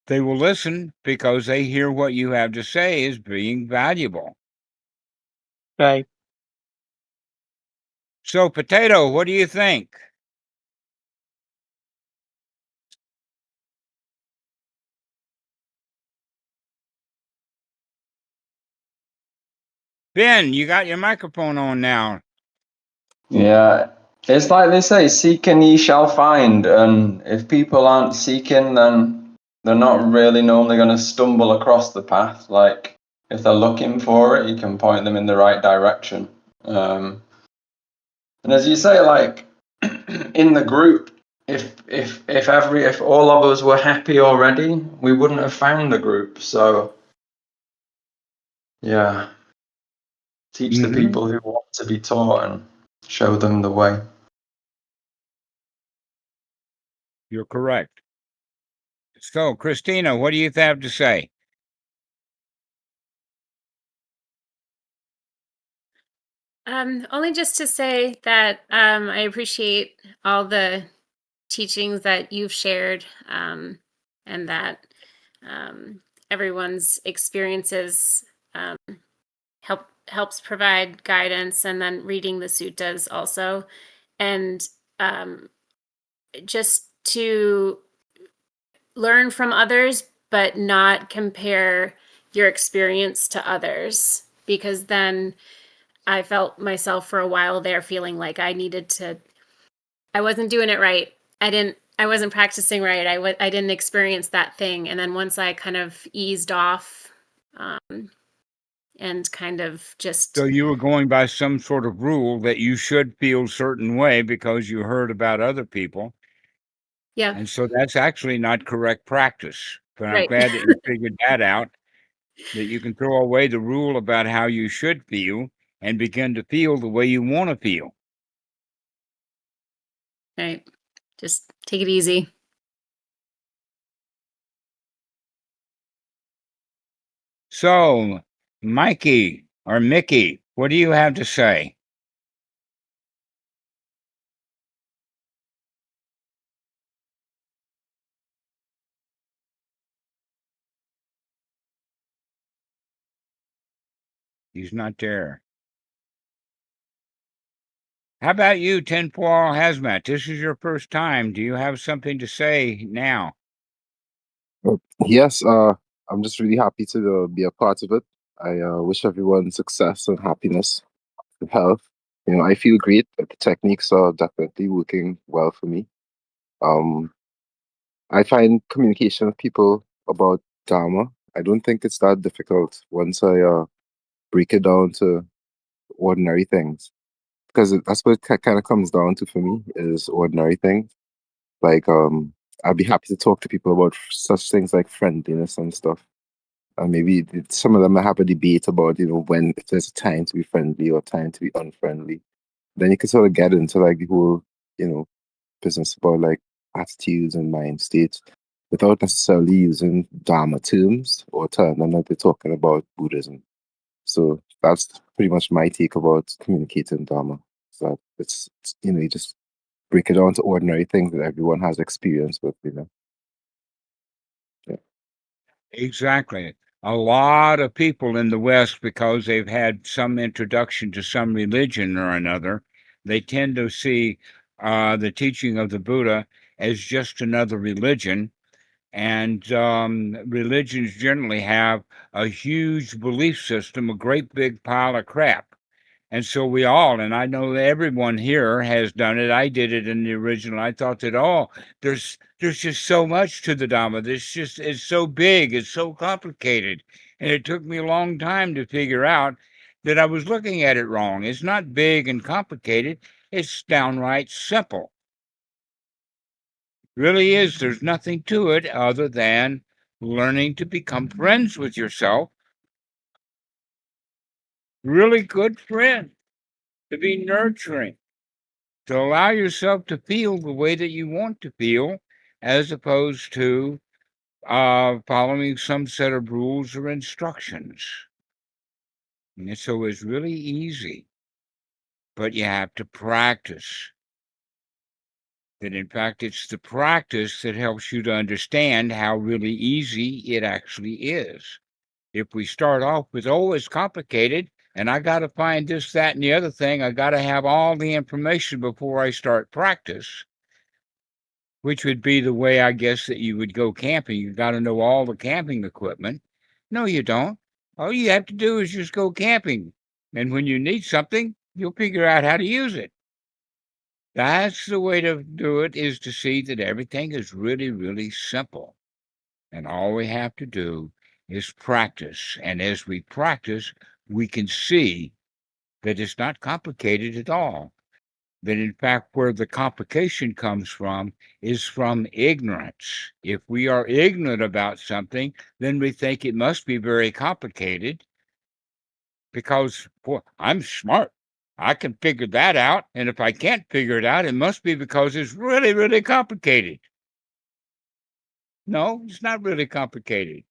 they will listen because they hear what you have to say is being valuable. Right. So, Potato, what do you think? Ben, you got your microphone on now. Yeah, it's like they say, seek and ye shall find. And if people aren't seeking, then they're not really normally going to stumble across the path. Like, if they're looking for it, you can point them in the right direction. And as you say, like, in the group, if all of us were happy already, we wouldn't have found the group. So, yeah, teach the people who want to be taught and show them the way. You're correct. So, Christina, what do you have to say? Only just to say that I appreciate all the teachings that you've shared, and that everyone's experiences helps provide guidance, and then reading the suttas also, and just to learn from others, but not compare your experience to others, because then I felt myself for a while there feeling like I wasn't doing it right. I wasn't practicing right. I didn't experience that thing. And then once I kind of eased off, and kind of just. So you were going by some sort of rule that you should feel a certain way because you heard about other people. Yeah. And so that's actually not correct practice. But I'm Right. glad that you figured that out, that you can throw away the rule about how you should feel and begin to feel the way you want to feel. Right. Just take it easy. So, Mikey or Mickey, what do you have to say? He's not there. How about you, Tinfoil Hazmat? This is your first time. Do you have something to say now? Yes, I'm just really happy to be a part of it. I wish everyone success and happiness and health. I feel great that the techniques are definitely working well for me. I find communication with people about Dharma, I don't think it's that difficult once I break it down to ordinary things. Because that's what it kind of comes down to for me is ordinary things. Like, I'd be happy to talk to people about such things like friendliness and stuff. And maybe some of them have a debate about, when if there's a time to be friendly or time to be unfriendly. Then you can sort of get into like the whole, business about like attitudes and mind states without necessarily using Dharma terms or telling them that they're talking about Buddhism. So that's pretty much my take about communicating Dharma. So it's you just break it down to ordinary things that everyone has experience with, Yeah. Exactly. A lot of people in the West, because they've had some introduction to some religion or another, they tend to see the teaching of the Buddha as just another religion. And religions generally have a huge belief system, a great big pile of crap. And so we all, and I know that everyone here has done it. I did it in the original. I thought that, there's just so much to the Dhamma. It's so big, it's so complicated. And it took me a long time to figure out that I was looking at it wrong. It's not big and complicated, it's downright simple. Really is. There's nothing to it other than learning to become friends with yourself. Really good friends, to be nurturing, to allow yourself to feel the way that you want to feel, as opposed to following some set of rules or instructions. And so it's really easy, but you have to practice. That in fact, it's the practice that helps you to understand how really easy it actually is. If we start off with, it's complicated, and I got to find this, that, and the other thing, I got to have all the information before I start practice, which would be the way, I guess, that you would go camping. You got to know all the camping equipment. No, you don't. All you have to do is just go camping. And when you need something, you'll figure out how to use it. That's the way to do it, is to see that everything is really, really simple. And all we have to do is practice. And as we practice, we can see that it's not complicated at all. That in fact, where the complication comes from is from ignorance. If we are ignorant about something, then we think it must be very complicated because, boy, I'm smart. I can figure that out. And if I can't figure it out, it must be because it's really, really complicated. No, it's not really complicated.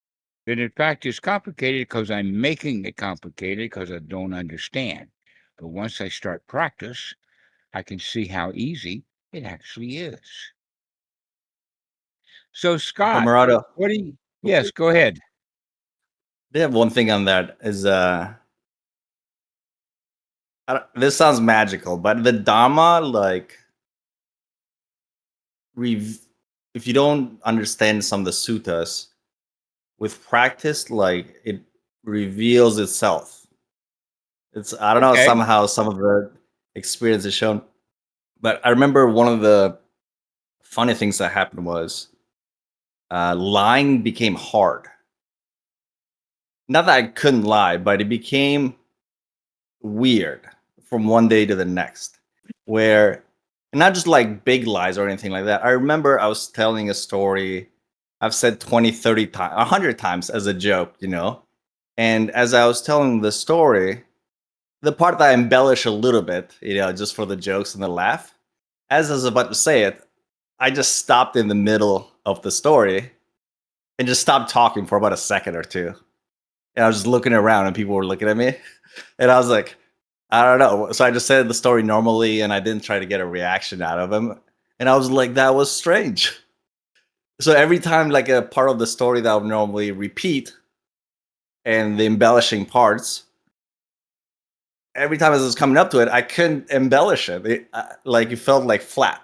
That in fact is complicated because I'm making it complicated because I don't understand. But once I start practice, I can see how easy it actually is. So Scott, Dhammarato, what do you? Yes, go ahead. they have one thing on that is this sounds magical, but the Dhamma, like, if you don't understand some of the suttas, with practice, like, it reveals itself. I don't know, Okay. somehow some of the experience is shown. But I remember one of the funny things that happened was lying became hard. Not that I couldn't lie, but it became weird from one day to the next. Where, not just like big lies or anything like that. I remember I was telling a story I've said 20, 30 times, 100 times as a joke, And as I was telling the story, the part that I embellish a little bit, just for the jokes and the laugh, as I was about to say it, I just stopped in the middle of the story and just stopped talking for about a second or two. And I was just looking around and people were looking at me. And I was like, I don't know. So I just said the story normally and I didn't try to get a reaction out of him. And I was like, that was strange. So every time, like, a part of the story that I would normally repeat and the embellishing parts, every time as I was coming up to it, I couldn't embellish it. It felt like flat.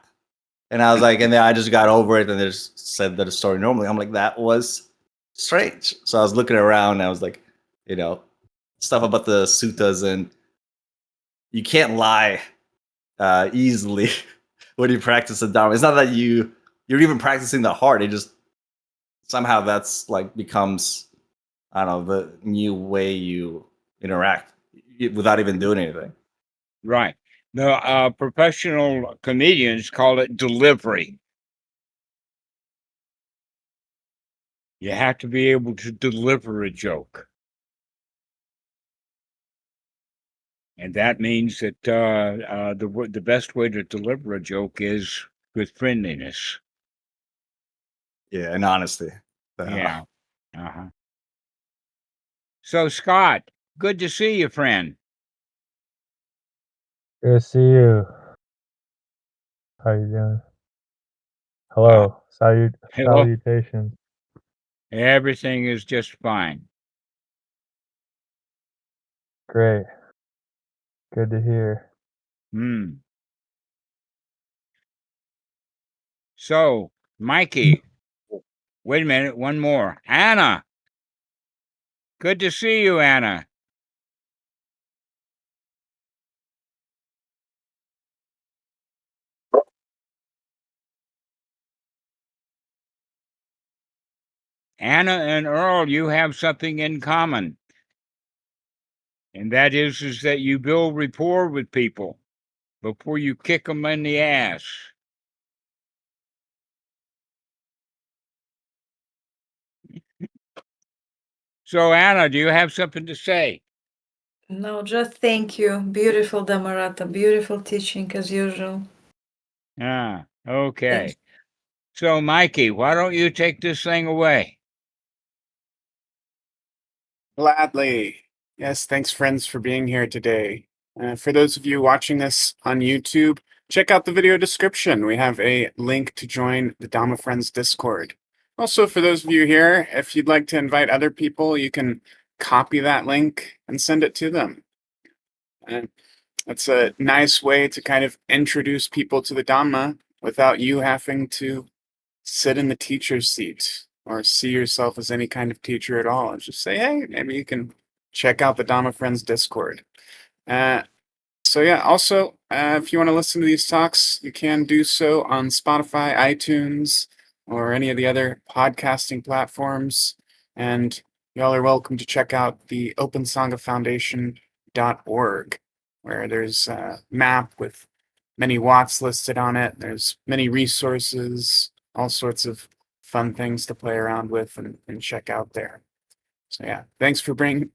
And I was like, and then I just got over it and just said the story normally. I'm like, that was strange. So I was looking around and I was like, stuff about the suttas, and you can't lie easily when you practice the Dharma. It's not that you're even practicing the heart. It just somehow that's like becomes, I don't know, the new way you interact without even doing anything. Right. The professional comedians call it delivery. You have to be able to deliver a joke. And that means that the best way to deliver a joke is with friendliness. Yeah, and honesty. Yeah. Uh-huh. So Scott, Good to see you, friend. Good to see you. How you doing? Hello. Hello. Salutations. Everything is just fine. Great. Good to hear. So, Mikey, wait a minute, one more. Anna. Good to see you, Anna. Anna and Earl, you have something in common. And that is that you build rapport with people before you kick them in the ass. So, Anna, do you have something to say? No, just thank you. Beautiful Dhammarato, beautiful teaching as usual. Okay. Thanks. So, Mikey, why don't you take this thing away? Gladly. Yes, thanks, friends, for being here today. For those of you watching this on YouTube, check out the video description. We have a link to join the Dhamma Friends Discord. Also, for those of you here, if you'd like to invite other people, you can copy that link and send it to them. And that's a nice way to kind of introduce people to the Dhamma without you having to sit in the teacher's seat or see yourself as any kind of teacher at all. And just say, hey, maybe you can check out the Dhamma Friends Discord. So yeah, also, if you want to listen to these talks, you can do so on Spotify, iTunes, or any of the other podcasting platforms. And y'all are welcome to check out the OpenSanghaFoundation.org, where there's a map with many watts listed on it. There's many resources, all sorts of fun things to play around with and check out there. So yeah, thanks for being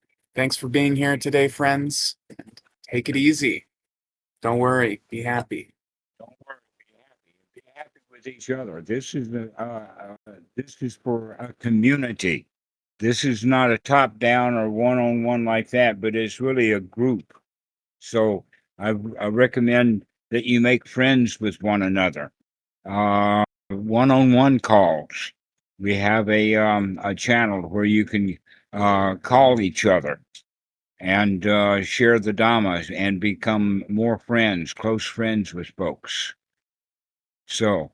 here today, friends. Take it easy. Don't worry. Be happy. Don't worry, be happy. Be happy with each other. This is for a community. This is not a top-down or one-on-one like that, but it's really a group. So I recommend that you make friends with one another. One-on-one calls. We have a channel where you can call each other and share the Dhamma and become more friends, close friends with folks. So,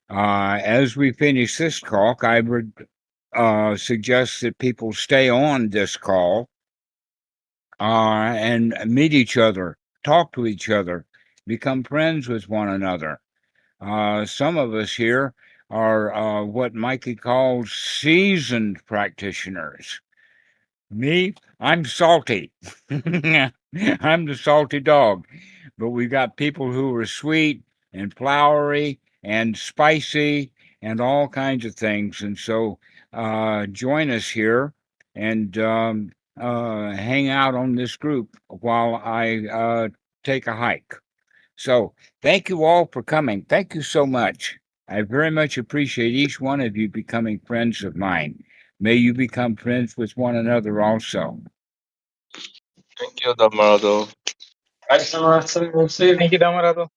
as we finish this talk, I would suggest that people stay on this call and meet each other, talk to each other, become friends with one another. Some of us here are what Mikey calls seasoned practitioners. Me, I'm salty. I'm the salty dog. But we've got people who are sweet and flowery and spicy and all kinds of things. And so join us here and hang out on this group while I take a hike. So thank you all for coming. Thank you so much. I very much appreciate each one of you becoming friends of mine. May you become friends with one another also. Thank you, Dhammarato. Thanks, Dhammarato. We'll see you. Thank you, Dhammarato.